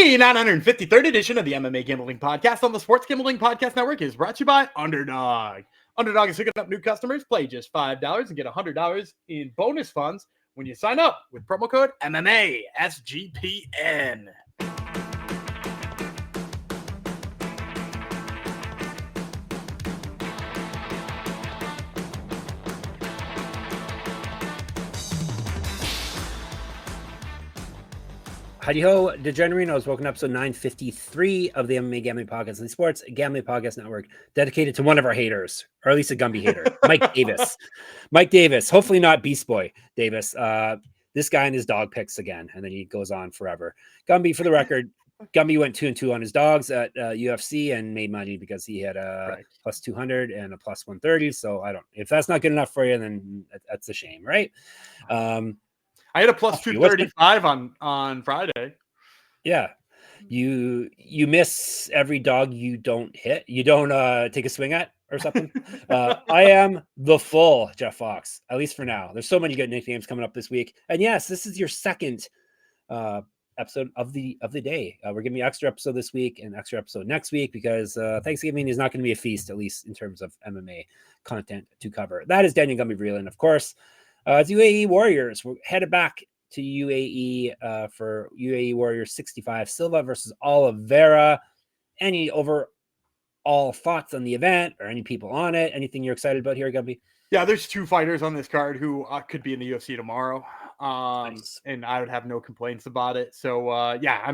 The 953rd edition of the MMA Gambling Podcast on the Sports Gambling Podcast Network is brought to you by Underdog. Underdog is hooking up new customers. Play just $5 and get $100 in bonus funds when you sign up with promo code MMA SGPN. Howdy ho, Degenerinos. Welcome to episode 953 of the MMA Gambling Podcast and the Sports Gambling Podcast Network, dedicated to one of our haters, or at least a Gumby hater, Mike Davis. Mike Davis, hopefully not Beast Boy Davis. This guy and his dog picks again, and then he goes on forever. Gumby, for the record, Gumby went 2-2 on his dogs at UFC and made money because he had a plus 200 and a plus 130. So if that's not good enough for you, then that's a shame, right? I had a plus 235 on Friday. Yeah. You miss every dog you don't hit. You don't take a swing at or something. I am the full Jeff Fox, at least for now. There's so many good nicknames coming up this week. And yes, this is your second episode of the day. We're giving you an extra episode this week and extra episode next week because Thanksgiving is not going to be a feast, at least in terms of MMA content to cover. That is Daniel Gumby Vreeland, of course. It's UAE Warriors. We're headed back to UAE for UAE Warriors 65 Silva versus Oliveira. Any overall thoughts on the event or any people on it? Anything you're excited about here, Gumby? Yeah, there's two fighters on this card who could be in the UFC tomorrow. Nice. And I would have no complaints about it. So, yeah,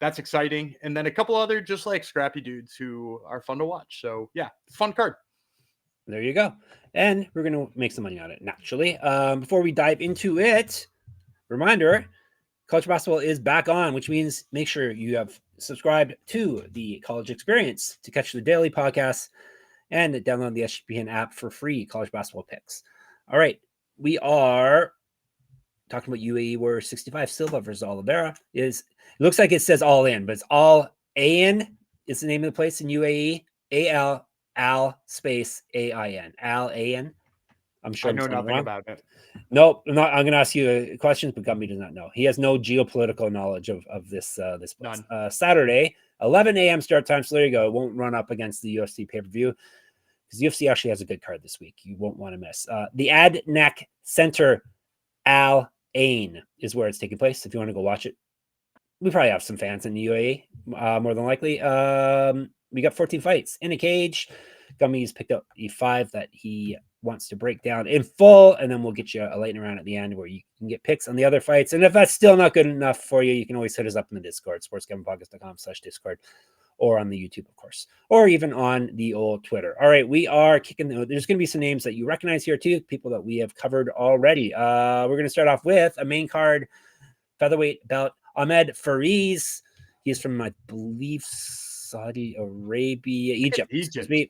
that's exciting. And then a couple other just like scrappy dudes who are fun to watch. So, yeah, fun card. There you go. And we're going to make some money on it, naturally. Before we dive into it, reminder, college basketball is back on, which means make sure you have subscribed to the College Experience to catch the daily podcasts and download the SGPN app for free college basketball picks. All right. We are talking about UAE Warriors 65 Silva versus Oliveira. It looks like it says all in, but it's all in. It's the name of the place in UAE. Al space AIN. Al AN. I'm sure I know nothing about it. Nope. I'm going to ask you questions, but Gumby does not know. He has no geopolitical knowledge of this place. Saturday, 11 a.m. start time. So there you go. It won't run up against the UFC pay-per-view because the UFC actually has a good card this week. You won't want to miss. The Adnac Center Al Ain is where it's taking place. If you want to go watch it, we probably have some fans in the UAE, more than likely. We got 14 fights in a cage. Gummy's picked up the 5 that he wants to break down in full, and then we'll get you a lightning round at the end where you can get picks on the other fights. And if that's still not good enough for you, you can always hit us up in the Discord, sportsgamblingpodcast.com/Discord, or on the YouTube, of course, or even on the old Twitter. All right, we are kicking. There's going to be some names that you recognize here too, people that we have covered already. We're going to start off with a main card featherweight bout. Ahmed Faress. He's from, I believe, Saudi Arabia, Egypt.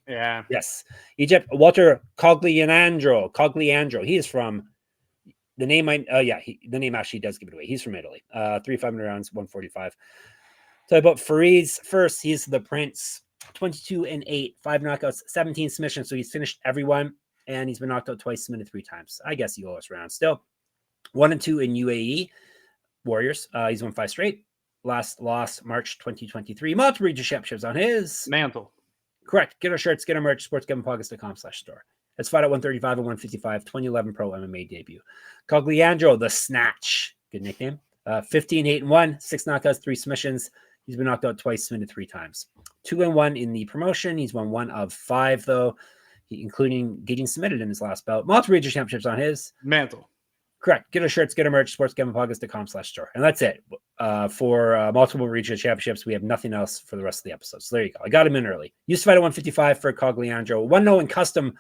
Yeah. Yes. Egypt. Walter Cogliandro. He is from the name. The name actually does give it away. He's from Italy. 3 5-minute rounds, 145. So about Faress first, he's the Prince, 22-8, 5 knockouts, 17 submissions. So he's finished everyone, and he's been knocked out twice, submitted 3 times. I guess he owe us rounds still. 1-2 in UAE Warriors. He's won 5 straight. Last loss, March 2023. Multiple region championships on his mantle. Correct. Get our shirts, get our merch, sportsgamblingpodcast.com/store. It's fought at 135 and 155, 2011 pro MMA debut. Cogliandro, the Snatch. Good nickname. 15-8-1, 6 knockouts, 3 submissions. He's been knocked out twice, submitted 3 times. 2-1 in the promotion. He's won 1 of 5, though, including getting submitted in his last bout. Multiple region championships on his mantle. Correct. Get our shirts, get our merch, sportsgamblingpodcast.com/store. And that's it. For multiple regional championships, we have nothing else for the rest of the episode. So there you go. I got him in early. Used to fight at 155 for Cogliandro. 1-0 in custom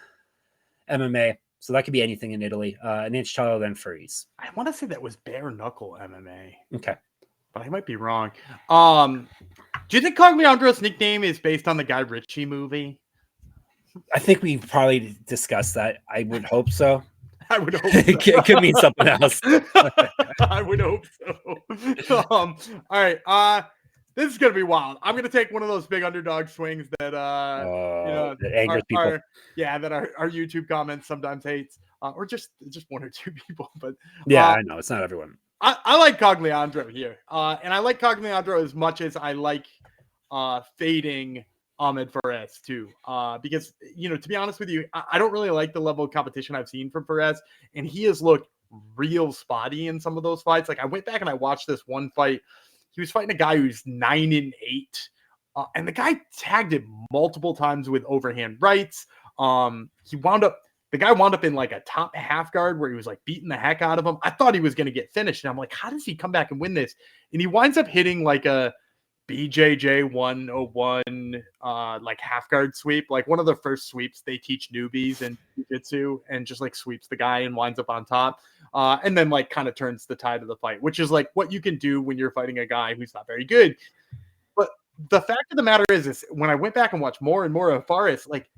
MMA. So that could be anything in Italy. An inch taller than Faress. I want to say that was bare knuckle MMA. Okay. But I might be wrong. Do you think Cogliandro's nickname is based on the Guy Ritchie movie? I think we probably discussed that. I would hope so. I would hope so. It could mean something else. I would hope so. All right. This is gonna be wild. I'm gonna take one of those big underdog swings that that angers people. That our YouTube comments sometimes hates, or just 1 or 2 people. But yeah, I know it's not everyone. I like Cogliandro here. And I like Cogliandro as much as I like fading Ahmed Faress too. Because, to be honest with you, I don't really like the level of competition I've seen from Faress. And he has looked real spotty in some of those fights. Like I went back and I watched this one fight. He was fighting a guy who's 9-8. And the guy tagged him multiple times with overhand rights. The guy wound up in like a top half guard where he was like beating the heck out of him. I thought he was going to get finished. And I'm like, how does he come back and win this? And he winds up hitting like a BJJ 101 like half guard sweep, like one of the first sweeps they teach newbies in jiu-jitsu, and just like sweeps the guy and winds up on top. And then like kind of turns the tide of the fight, which is like what you can do when you're fighting a guy who's not very good. But the fact of the matter is when I went back and watched more and more of Faress, like,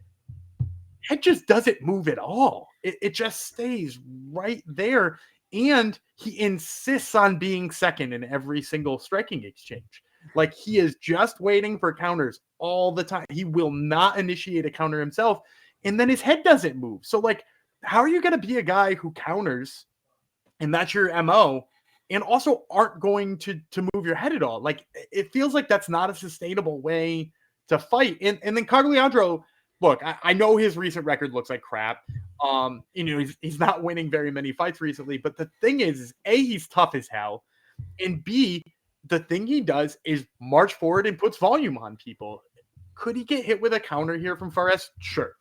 head just doesn't move at all. It just stays right there. And he insists on being second in every single striking exchange. Like he is just waiting for counters all the time. He will not initiate a counter himself. And then his head doesn't move. So like, how are you going to be a guy who counters and that's your MO and also aren't going to move your head at all? Like it feels like that's not a sustainable way to fight. And then Cogliandro, look, I know his recent record looks like crap. He's not winning very many fights recently. But the thing is A, he's tough as hell. And B, the thing he does is march forward and puts volume on people. Could he get hit with a counter here from Faress? Sure.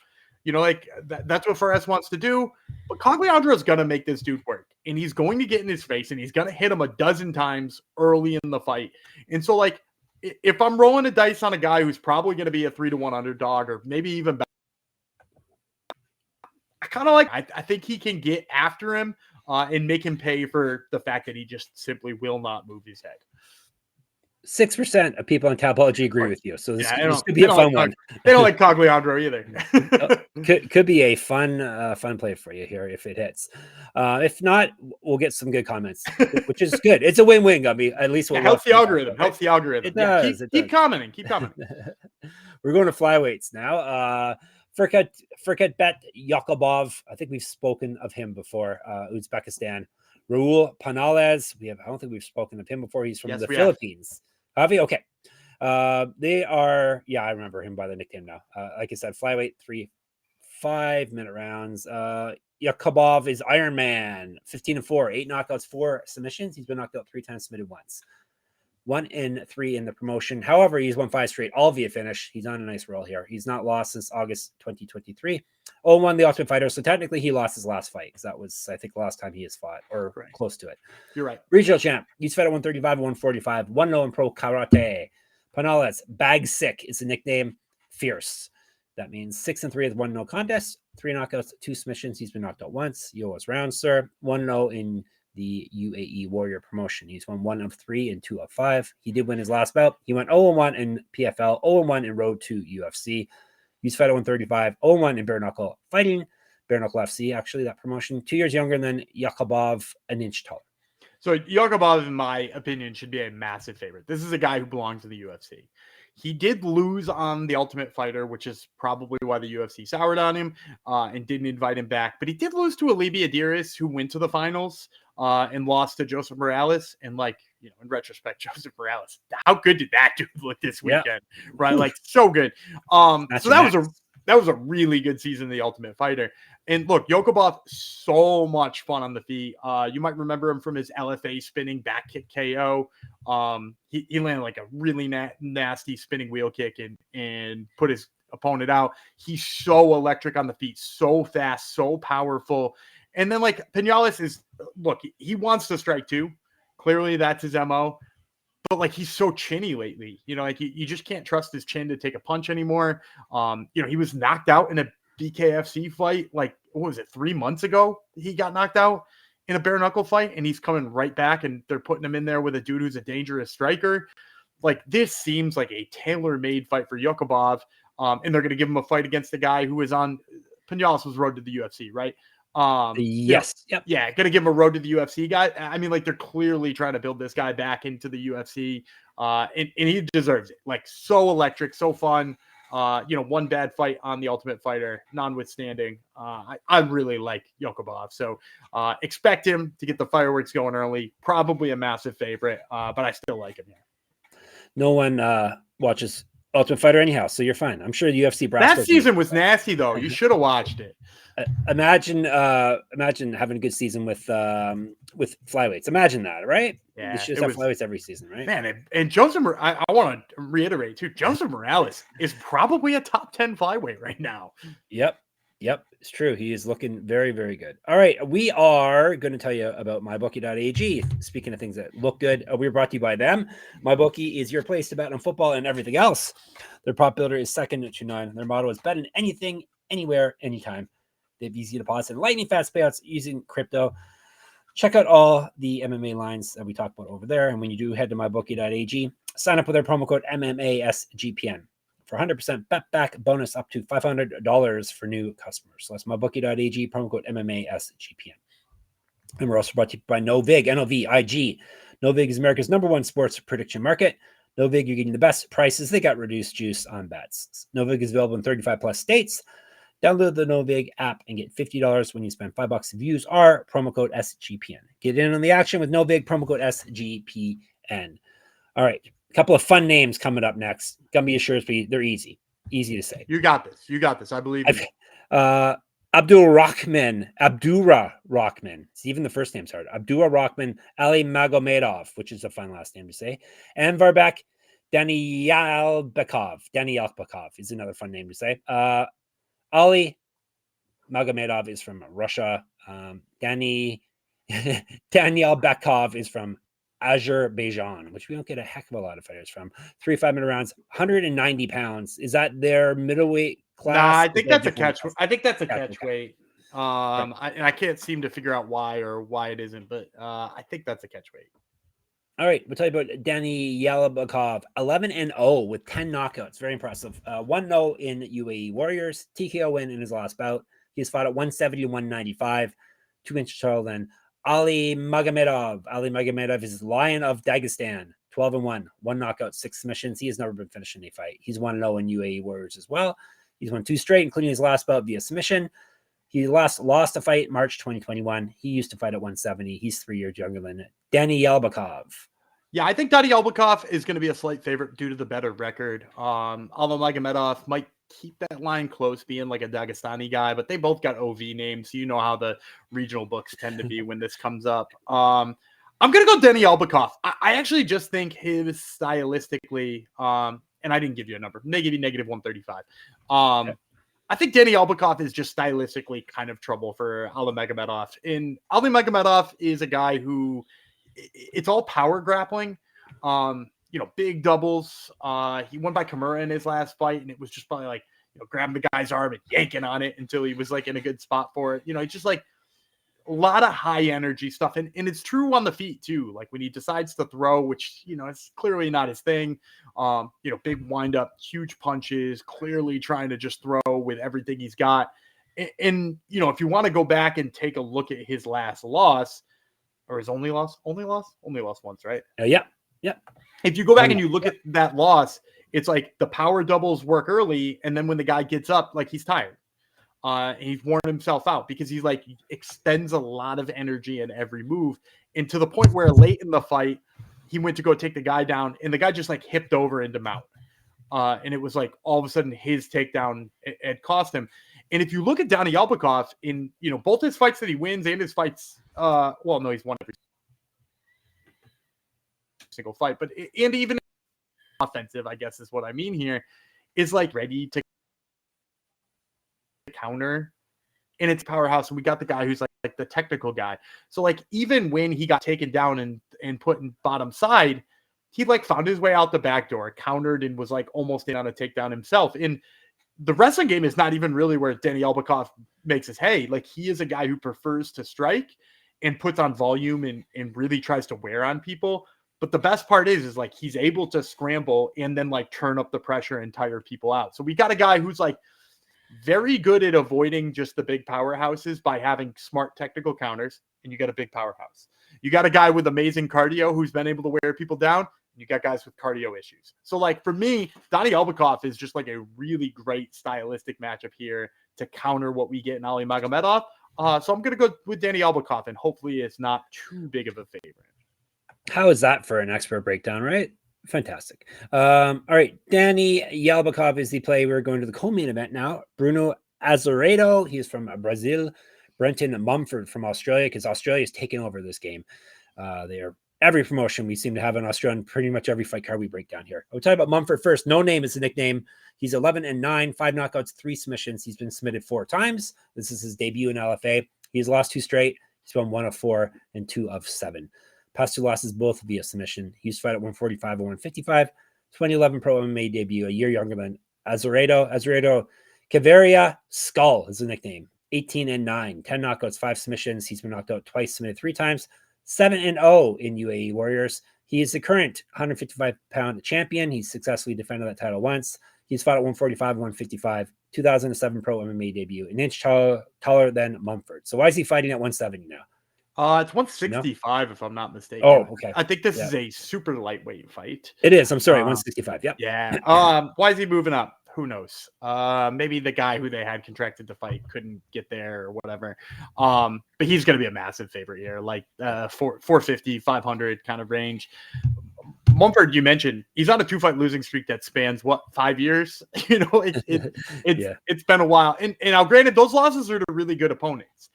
That's what Faress wants to do. But Cogliandro is going to make this dude work. And he's going to get in his face and he's going to hit him a dozen times early in the fight. And so, like, if I'm rolling a dice on a guy who's probably going to be a 3-1 underdog or maybe even better, I think he can get after him and make him pay for the fact that he just simply will not move his head. 6% of people on Tapology agree with you. So this could be a fun one. They don't like Cogliandro either. Could be a fun play for you here if it hits. If not, we'll get some good comments, which is good. It's a win-win, Gumby. At least we'll helps the algorithm. Helps the algorithm. It does. Keep commenting. Keep commenting. We're going to flyweights now. Furkatbek Yokubov. I think we've spoken of him before. Uzbekistan. Ruel Pañales. I don't think we've spoken of him before. He's from the Philippines. Have you? Okay. They are, I remember him by the nickname now. Like I said, flyweight, 3 5-minute rounds. Yokubov is Iron Man, 15-4, 8 knockouts, 4 submissions. He's been knocked out 3 times, submitted once. 1-3 in the promotion. However, he's won 5 straight, all via finish. He's on a nice roll here. He's not lost since August 2023. 0-1 the Ultimate Fighter. So technically he lost his last fight because that was, I think, the last time he has fought or close to it. You're right. Regional champ. He's fought at 135 and 145. 1-0 in pro karate. Pañales, Bag Sick is the nickname. Fierce. That means 6-3 with 1 no contest, 3 knockouts, 2 submissions. He's been knocked out once. Yoa's round, sir. 1-0 in the UAE Warrior promotion. He's won 1 of 3 and 2 of 5. He did win his last bout. He went 0-1 in PFL, 0-1 in road to UFC. He's fought at 135, 0-1 in bare knuckle fighting. Bare knuckle FC, actually, that promotion. 2 years younger than Yokubov, an inch taller. So Yokubov, in my opinion, should be a massive favorite. This is a guy who belongs to the UFC. He did lose on the Ultimate Fighter, which is probably why the UFC soured on him and didn't invite him back. But he did lose to Alibi Adiris, who went to the finals and lost to Joseph Morales. And in retrospect, Joseph Morales, how good did that dude look this weekend? Yeah. Right? Like so good. So that was a really good season of the Ultimate Fighter. And look, Yokubov, so much fun on the feet. You might remember him from his LFA spinning back kick KO. He landed like a really nasty spinning wheel kick and put his opponent out. He's so electric on the feet, so fast, so powerful. And then Pañales he wants to strike too. Clearly that's his MO. But he's so chinny lately, you just can't trust his chin to take a punch anymore. He was knocked out in a BKFC fight, what was it, 3 months ago? He got knocked out in a bare knuckle fight, and he's coming right back, and they're putting him in there with a dude who's a dangerous striker. This seems like a tailor-made fight for Yokubov, and they're going to give him a fight against the guy who was on Pañales was road to the UFC, right? Yes. Yep. Yeah, gonna give him a road to the UFC guy. I mean, they're clearly trying to build this guy back into the UFC, and he deserves it. So electric, so fun. one bad fight on the Ultimate Fighter, notwithstanding, I really like Yokubov. So expect him to get the fireworks going early. Probably a massive favorite, but I still like him here. No one watches Ultimate Fighter anyhow, so you're fine. I'm sure the UFC brass. That season was nasty, though. You should have watched it. Imagine having a good season with flyweights. Imagine that, right? Yeah, you should have flyweights every season, right? Man, and Joseph, I want to reiterate too. Joseph Morales is probably a top 10 flyweight right now. Yep, it's true. He is looking very, very good. All right, we are going to tell you about mybookie.ag. Speaking of things that look good, we're brought to you by them. MyBookie is your place to bet on football and everything else. Their prop builder is second to none. Their motto is bet on anything, anywhere, anytime. They have easy deposits and lightning fast payouts using crypto. Check out all the MMA lines that we talked about over there. And when you do, head to mybookie.ag. Sign up with our promo code MMASGPN for 100% bet back bonus up to $500 for new customers. So that's mybookie.ag, promo code MMASGPN. And we're also brought to you by Novig, Novig. Novig is America's #1 sports prediction market. Novig, you're getting the best prices. They got reduced juice on bets. Novig is available in 35 plus states. Download the Novig app and get $50 when you spend $5 if you use our promo code SGPN. Get in on the action with Novig, promo code SGPN. All right, a couple of fun names coming up next. Gumby assures me they're easy to say. You got this. I believe in you. Abdurakhman. See, even the first name's hard. Abdurakhman Alimagomedov, which is a fun last name to say. Anvarbek Daniyalbekov. Daniyalbekov is another fun name to say. Alimagomedov is from Russia. Daniyalbekov is from Azerbaijan, which we don't get a heck of a lot of fighters from. 3 5-minute rounds, 190 pounds. Is that their middleweight class? Nah, I think that's a catch. I think that's a catch weight. I can't seem to figure out why it isn't, but I think that's a catch weight. All right, we'll tell you about Daniyalbekov, 11-0 with 10 knockouts. Very impressive. 1-0 in UAE Warriors, TKO win in his last bout. He's fought at 170 to 195, 2 inches taller than Alimagomedov. Alimagomedov is Lion of Dagestan, 12-1, 1 knockout, 6 submissions. He has never been finished in a fight. He's 1-0 in UAE Warriors as well. He's won 2 straight, including his last bout via submission. He lost a fight March 2021. He used to fight at 170. He's 3 years younger than Daniyalbekov. Yeah, I think Daniyalbekov is going to be a slight favorite due to the better record. Alimagomedov might keep that line close, being like a Dagestani guy, but they both got OV names. So you know how the regional books tend to be when this comes up. I'm going to go Daniyalbekov. I actually just think his stylistically, and I didn't give you a number. They give you -135. Okay. I think Daniyalbekov is just stylistically kind of trouble for Alimagomedov. And Alimagomedov is a guy who it's all power grappling. Big doubles. He won by Kimura in his last fight, and it was just probably like, grabbing the guy's arm and yanking on it until he was like in a good spot for it. It's just like a lot of high energy stuff. And it's true on the feet too. Like when he decides to throw, which, it's clearly not his thing. Big wind up, huge punches, clearly trying to just throw with everything he's got. And if you want to go back and take a look at his last loss, or his only loss once, right? Yeah. If you go back and you look at that loss, it's like the power doubles work early, and then when the guy gets up, like he's tired. And he's worn himself out because he's like expends a lot of energy in every move, and to the point where late in the fight, he went to go take the guy down, and the guy just like hipped over into mount. And it was like all of a sudden his takedown it cost him. And if you look at Daniyalbekov in both his fights that he wins and his fights, he's won every single fight, but and even offensive, I guess is what I mean here, is like ready to counter, and it's powerhouse. And we got the guy who's like the technical guy. So like even when he got taken down and put in bottom side, he like found his way out the back door, countered, and was like almost in on a takedown himself. And the wrestling game is not even really where Daniyalbekov makes his hay. Like he is a guy who prefers to strike and puts on volume and really tries to wear on people. But the best part is like he's able to scramble and then like turn up the pressure and tire people out. So we got a guy who's like very good at avoiding just the big powerhouses by having smart technical counters, and you got a big powerhouse. You got a guy with amazing cardio who's been able to wear people down, You got guys with cardio issues. So like for me, Daniyalbekov is just like a really great stylistic matchup here to counter what we get in Alimagomedov. So I'm going to go with Daniyalbekov, and hopefully it's not too big of a favorite. How is that for an expert breakdown, right? Fantastic. All right. Daniyalbekov is the play. We're going to the co-main event now. Bruno Azeredo, he's from Brazil. Brentin Mumford from Australia, because Australia is taking over this game. They are every promotion we seem to have in Australia, pretty much every fight card we break down here. We'll talk about Mumford first. No Name is the nickname. He's 11-9, 5 knockouts, 3 submissions. He's been submitted 4 times. This is his debut in LFA. He's lost 2 straight. He's won 1 of 4 and 2 of 7. Past 2 losses, both via submission. He used to fight at 145 and 155. 2011 Pro MMA debut, a year younger than Azeredo. Azeredo Caveria Skull is the nickname. 18-9, 10 knockouts, 5 submissions. He's been knocked out twice, submitted 3 times. 7-0 in UAE Warriors. He is the current 155-pound champion. He's successfully defended that title once. He's fought at 145 and 155. 2007 Pro MMA debut. An inch taller than Mumford. So why is he fighting at 170 now? It's 165, if I'm not mistaken. Oh, okay. I think this is a super lightweight fight. It is. I'm sorry, 165. Yep. Yeah. Why is he moving up? Who knows? Maybe the guy who they had contracted to fight couldn't get there or whatever. But he's going to be a massive favorite here, like 450, 500 kind of range. Mumford, you mentioned, he's on a 2-fight losing streak that spans 5 years. It's been a while. And now, granted, those losses are to really good opponents.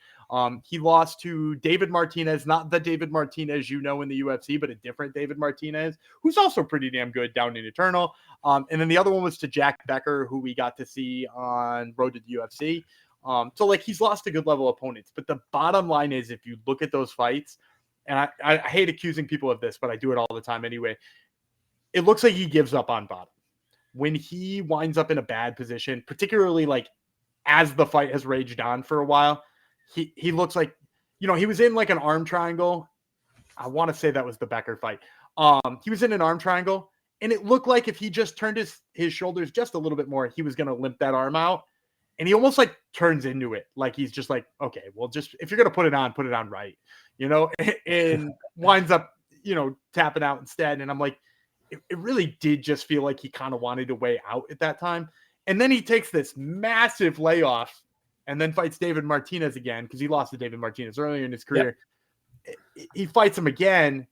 He lost to David Martinez, not the David Martinez you know in the UFC, but a different David Martinez, who's also pretty damn good down in Eternal. And then the other one was to Jack Becker, who we got to see on Road to the UFC. So like he's lost a good level of opponents. But the bottom line is, if you look at those fights, and I hate accusing people of this, but I do it all the time anyway, it looks like he gives up on bottom. When he winds up in a bad position, particularly like as the fight has raged on for a while, he looks like, he was in like an arm triangle. I want to say that was the Becker fight. He was in an arm triangle, and it looked like if he just turned his shoulders just a little bit more, he was going to limp that arm out. And he almost like turns into it. Like he's just like, okay, well, just if you're going to put it on right, and winds up, tapping out instead. And I'm like, it really did just feel like he kind of wanted a way out at that time. And then he takes this massive layoff and then fights David Martinez again, because he lost to David Martinez earlier in his career. Yep. He fights him again.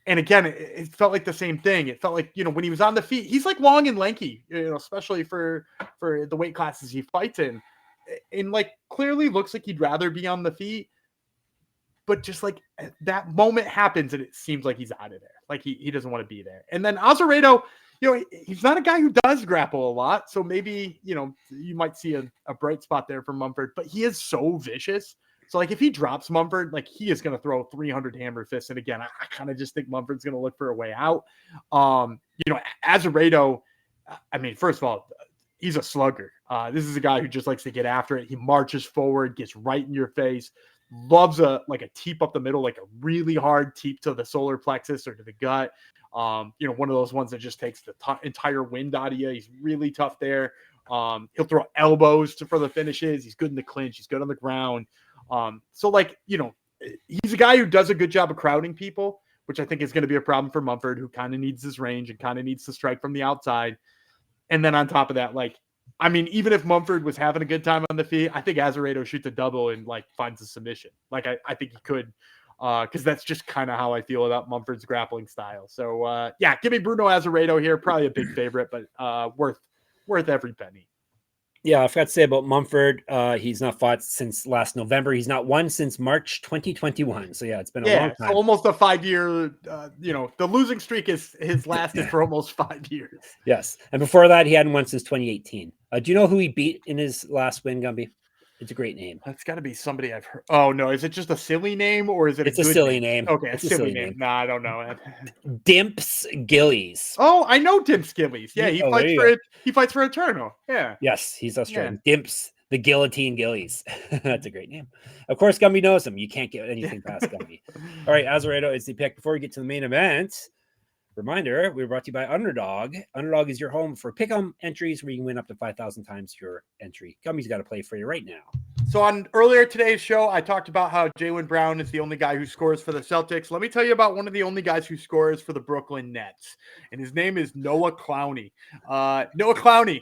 And again, it felt like the same thing. It felt like, when he was on the feet, he's like long and lanky, especially for the weight classes he fights in. And like clearly looks like he'd rather be on the feet. But just like that moment happens and it seems like he's out of there. Like he doesn't want to be there. And then Azeredo, he's not a guy who does grapple a lot. So maybe, you might see a bright spot there for Mumford, but he is so vicious. So like if he drops Mumford, like he is going to throw 300 hammer fists. And again, I kind of just think Mumford's going to look for a way out. Azeredo, I mean, first of all, he's a slugger. This is a guy who just likes to get after it. He marches forward, gets right in your face, loves a teep up the middle, like a really hard teep to the solar plexus or to the gut. One of those ones that just takes the entire wind out of you. He's really tough there. He'll throw elbows for the finishes. He's good in the clinch. He's good on the ground. So he's a guy who does a good job of crowding people, which I think is going to be a problem for Mumford, who kind of needs his range and kind of needs to strike from the outside. And then on top of that, even if Mumford was having a good time on the feet, I think Azeredo shoots a double and finds a submission. I think he could, because that's just kind of how I feel about Mumford's grappling style. So give me Bruno Azeredo here. Probably a big favorite, but worth every penny. Yeah, I forgot to say about Mumford. He's not fought since last November. He's not won since March 2021. So yeah, it's been a long time. So almost a 5-year. The losing streak has lasted for almost 5 years. Yes, and before that, he hadn't won since 2018. Do you know who he beat in his last win, Gumby? It's a great name. It's got to be somebody I've heard. Oh no, is it just a silly name or is it? It's a silly name. Okay, it's a silly name. No, I don't know. Dimps Gillies. Oh, I know Dimps Gillies. Yeah, he fights for Eternal. Yeah. Yes, he's Australian. Yeah. Dimps the Guillotine Gillies. That's a great name. Of course, Gumby knows him. You can't get anything past Gumby. All right, Azeredo is the pick. Before we get to the main event, reminder, we're brought to you by Underdog. Underdog is your home for pick'em entries where you can win up to 5,000 times your entry. Gumby's got a play for you right now. So on earlier today's show, I talked about how Jaylen Brown is the only guy who scores for the Celtics. Let me tell you about one of the only guys who scores for the Brooklyn Nets, and his name is Noah Clowney. Noah Clowney,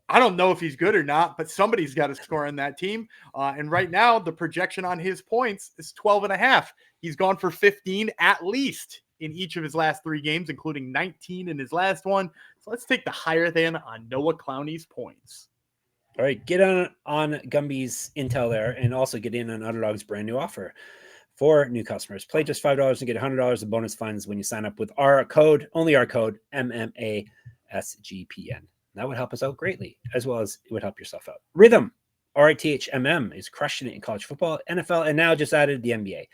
I don't know if he's good or not, but somebody's got to score on that team. And right now, the projection on his points is 12.5. He's gone for 15 at least in each of his last 3 games, including 19 in his last one. So let's take the higher than on Noah Clowney's points. All right, get on Gumby's intel there, and also get in on Underdog's brand new offer for new customers. Play just $5 and get $100 of bonus funds when you sign up with our code, only our code, MMA SGPN. That would help us out greatly, as well as it would help yourself out. Rhythm, RITHMM, is crushing it in college football, NFL, and now just added the NBA.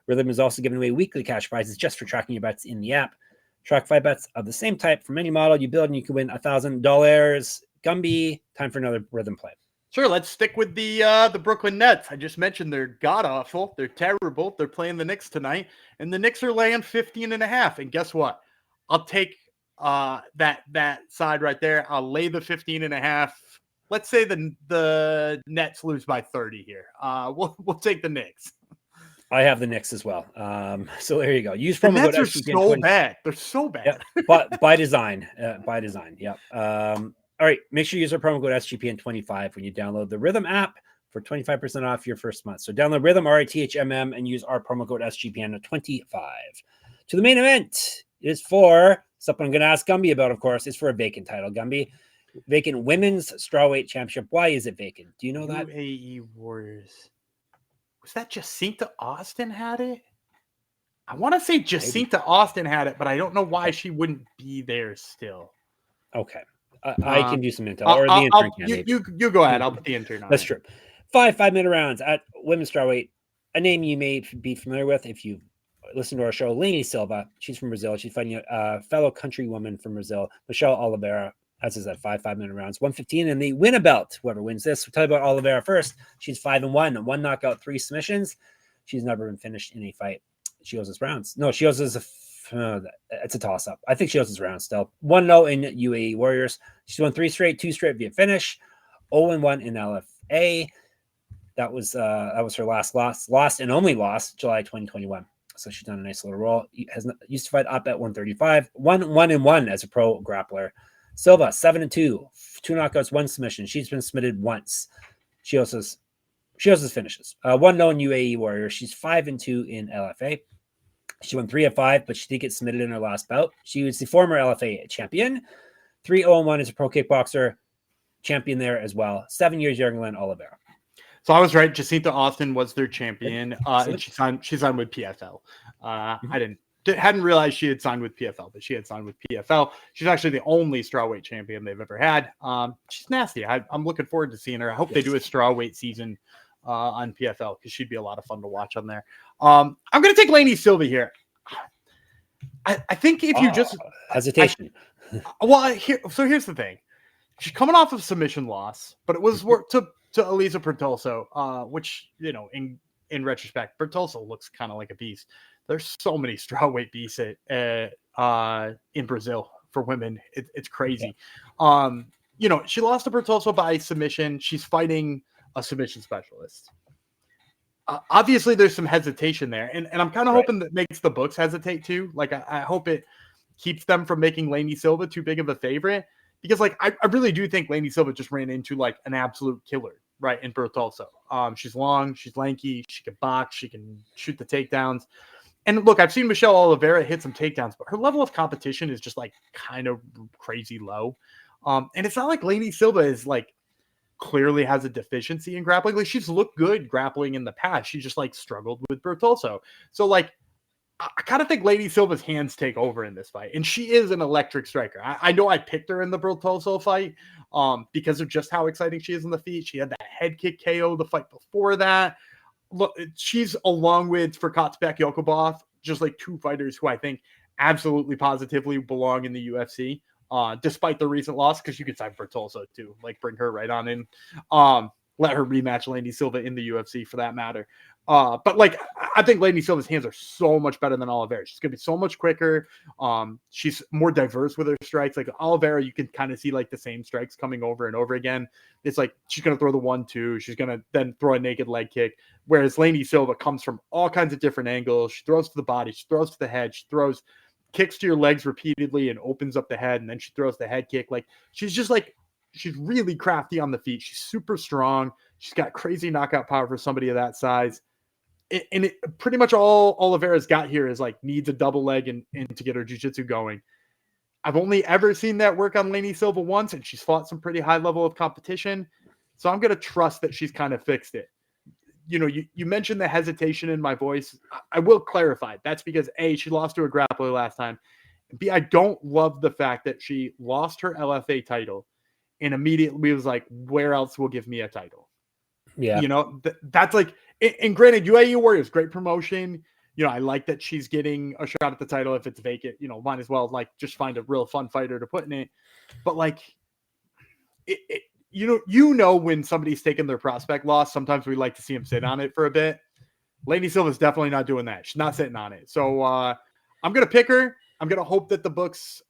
Rhythm is also giving away weekly cash prizes just for tracking your bets in the app. Track 5 bets of the same type from any model you build, and you can win $1,000. Gumby, time for another Rhythm play. Sure, let's stick with the Brooklyn Nets. I just mentioned they're god-awful. They're terrible. They're playing the Knicks tonight, and the Knicks are laying 15.5. And guess what? I'll take that side right there. I'll lay the 15.5. Let's say the Nets lose by 30 here. We'll take the Knicks. I have the Knicks as well. So there you go. Use promo code SGPN. So bad. They're so bad. Yeah, but by design. By design. Yep. All right. Make sure you use our promo code SGPN25 when you download the Rhythm app for 25% off your first month. So download Rhythm, RITHMM, and use our promo code SGPN25. To the main event is for something I'm going to ask Gumby about, of course. It's for a vacant title. Gumby, vacant women's strawweight championship. Why is it vacant? Do you know that? UAE Warriors. Was that Jacinta Austin had it? I want to say Jacinta Austin had it, but I don't know why she wouldn't be there still. Okay. I can do some intel. Or the intern you go ahead. I'll put the intern on. That's true. 5-minute rounds at women's strawweight. A name you may be familiar with if you listen to our show. Lany Silva. She's from Brazil. She's fighting a fellow countrywoman from Brazil, Michele Oliveira. As is at 5-minute rounds, 115, and they win a belt. Whoever wins this, we'll tell you about Oliveira first. She's 5-1, 1 knockout, 3 submissions. She's never been finished in a fight. She owes us rounds. No, she owes us it's a toss-up. I think she owes us rounds still. 1-0 in UAE Warriors. She's won 3 straight, 2 straight via finish. 0-1 in LFA. That was her last loss and only loss, July 2021. So she's done a nice little roll. Used to fight up at 135. 1-1 as a pro grappler. Silva, 7-2, 2 knockouts, 1 submission. She's been submitted once. She also finishes. 1-0 in UAE Warrior. She's 5-2 in LFA. She won 3 of 5, but she did get submitted in her last bout. She was the former LFA champion. 3-0-1 as a pro kickboxer, champion there as well. 7 years younger than Oliveira. So I was right. Jacinta Austin was their champion, and she signed with PFL. Hadn't realized she had signed with PFL, but she had signed with PFL. She's actually the only strawweight champion they've ever had. She's nasty. I'm looking forward to seeing her. I hope they do a strawweight season on PFL because she'd be a lot of fun to watch on there. I'm going to take Lany Silva here. I think if you just hesitation. Here's the thing. She's coming off of submission loss, but it was to Elisa Bertolso, which, in retrospect, Bertolso looks kind of like a beast. There's so many strawweight beasts in Brazil for women. It's crazy. She lost to Bertolso by submission. She's fighting a submission specialist. Obviously, there's some hesitation there. And I'm kind of hoping that makes the books hesitate too. Like, I hope it keeps them from making Lany Silva too big of a favorite. Because, I really do think Lany Silva just ran into, an absolute killer, right, in Bertolso. She's long, she's lanky, she can box, she can shoot the takedowns. And look, I've seen Michele Oliveira hit some takedowns, but her level of competition is just kind of crazy low. And it's not like Lany Silva is clearly has a deficiency in grappling. She's looked good grappling in the past. She just struggled with Bertolso. So I kind of think Lany Silva's hands take over in this fight. And she is an electric striker. I know I picked her in the Bertolso fight because of just how exciting she is on the feet. She had that head kick KO the fight before that. Look, she's along with Furkatbek, Yokubov, just 2 fighters who I think absolutely positively belong in the UFC, despite the recent loss, because you could sign Bertolso too, bring her right on in. let her rematch Lany Silva in the UFC for that matter. But like, I think Lany Silva's hands are so much better than Oliveira. She's gonna be so much quicker. She's more diverse with her strikes. Like Oliveira, you can kind of see like the same strikes coming over and over again. It's like she's gonna throw the 1-2. She's gonna then throw a naked leg kick. Whereas Lany Silva comes from all kinds of different angles. She throws to the body. She throws to the head. She throws kicks to your legs repeatedly and opens up the head, and then she throws the head kick. Like she's just like, she's really crafty on the feet. She's super strong. She's got crazy knockout power for somebody of that size. And pretty much all Oliveira's got here is like needs a double leg and to get her jiu-jitsu going. I've only ever seen that work on Lany Silva once, and she's fought some pretty high level of competition. So I'm going to trust that she's kind of fixed it. You know, you mentioned the hesitation in my voice. I will clarify. That's because A, she lost to a grappler last time. B, I don't love the fact that she lost her LFA title and immediately was like, where else will give me a title? Yeah. You know, that's like, and granted, UAE Warriors, great promotion. You know, I like that she's getting a shot at the title. If it's vacant, you know, might as well like just find a real fun fighter to put in it. But like, you know, when somebody's taking their prospect loss, sometimes we like to see them sit on it for a bit. Lany Silva's definitely not doing that. She's not sitting on it. So I'm going to pick her. I'm going to hope that the books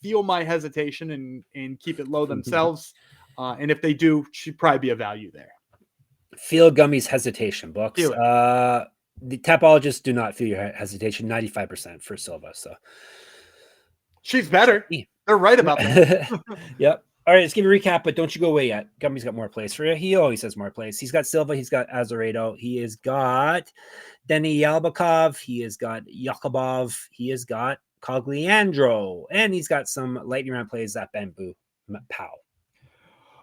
feel my hesitation and keep it low themselves. And if they do, she'd probably be a value there. Feel Gummy's hesitation, books. The Tapologists do not feel your hesitation. 95% for Silva. So she's better. They're right about that. Yep. All right, let's give a recap, but don't you go away yet. Gummy's got more plays for you. He always has more plays. He's got Silva. He's got Azeredo. He has got Daniyalbekov. He has got Yokubov. He has got Cogliandro. And he's got some lightning round plays at Bamboo Pow.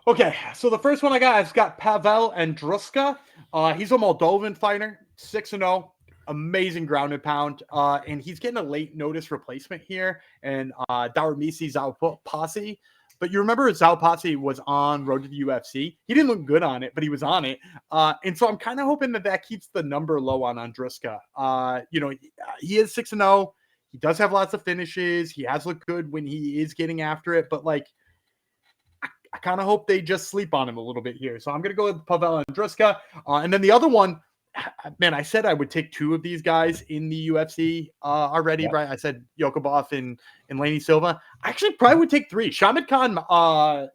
Okay, so the first one I've got Pavel Andruska. He's a Moldovan fighter, 6-0, amazing ground and pound. And he's getting a late notice replacement here. And Daramisi Zaupasi. But you remember Zaupasi was on Road to the UFC. He didn't look good on it, but he was on it. And so I'm kind of hoping that keeps the number low on Andruska. You know, he is 6-0. He does have lots of finishes. He has looked good when he is getting after it. But like, I kind of hope they just sleep on him a little bit here. So I'm going to go with Pavel Andruska. And then the other one, man, I said I would take two of these guys in the UFC already, yep. Right? I said Yokubov and Lany Silva. I actually probably would take three. Shamid Khan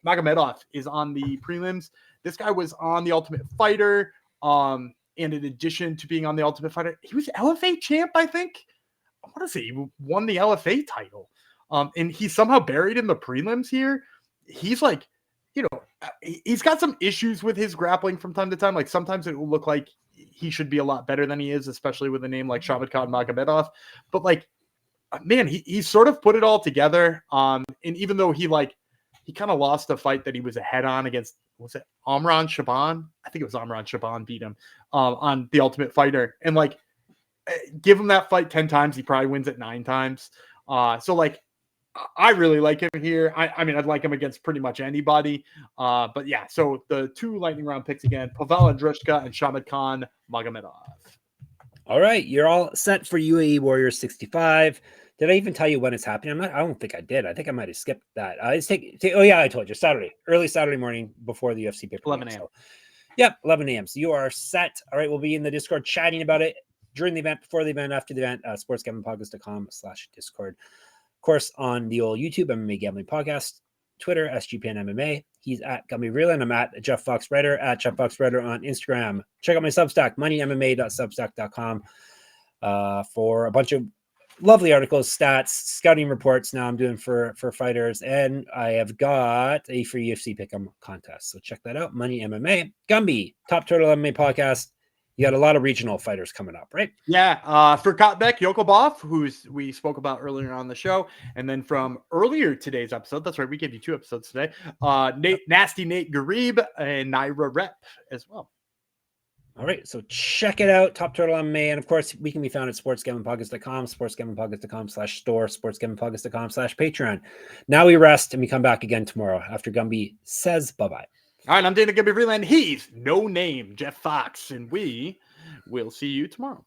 Magomedov is on the prelims. This guy was on the Ultimate Fighter. And in addition to being on the Ultimate Fighter, he was LFA champ, I think. I want to say he won the LFA title. And he's somehow buried in the prelims here. He's like, you know, he's got some issues with his grappling from time to time. Like sometimes it will look like he should be a lot better than he is, especially with a name like Shamid Khan Magomedov. But like, man, he sort of put it all together. And even though he kind of lost a fight that he was ahead on against, was it Amran Shaban? I think it was Amran Shaban beat him on the Ultimate Fighter. And like, give him that fight 10 times, he probably wins it 9 times. So like, I really like him here. I mean, I'd like him against pretty much anybody. But yeah, so the 2 lightning round picks again, Pavel Andruska and Shamid Khan Magomedov. All right, you're all set for UAE Warriors 65. Did I even tell you when it's happening? I don't think I did. I think I might have skipped that. Oh yeah, I told you, Saturday, early Saturday morning before the UFC paper. 11 a.m. So, yep, 11 a.m. So you are set. All right, we'll be in the Discord chatting about it during the event, before the event, after the event. sportsgamblingpodcast.com/Discord. Of course, on the old YouTube MMA Gambling Podcast, Twitter, SGPN MMA. He's at Gumby Vreeland. I'm at Jeff Fox Writer, at Jeff Fox Writer on Instagram. Check out my Substack, moneymma.substack.com, for a bunch of lovely articles, stats, scouting reports now I'm doing for fighters. And I have got a free UFC Pick'em contest. So check that out, Money MMA. Gumby, Top Turtle MMA Podcast. You got a lot of regional fighters coming up, right? Yeah. Furkatbek, Yokubov, who's we spoke about earlier on the show. And then from earlier today's episode, that's right, we gave you 2 episodes today. Nasty Nate Garib and Naira Rep as well. All right. So check it out. Top Turtle MMA. And of course, we can be found at sportsgamblingpodcast.com, sportsgamblingpodcast.com/store, sportsgamblingpodcast.com/Patreon. Now we rest and we come back again tomorrow after Gumby says bye-bye. All right, I'm Dana Gumby Vreeland. He's no name, Jeff Fox, and we will see you tomorrow.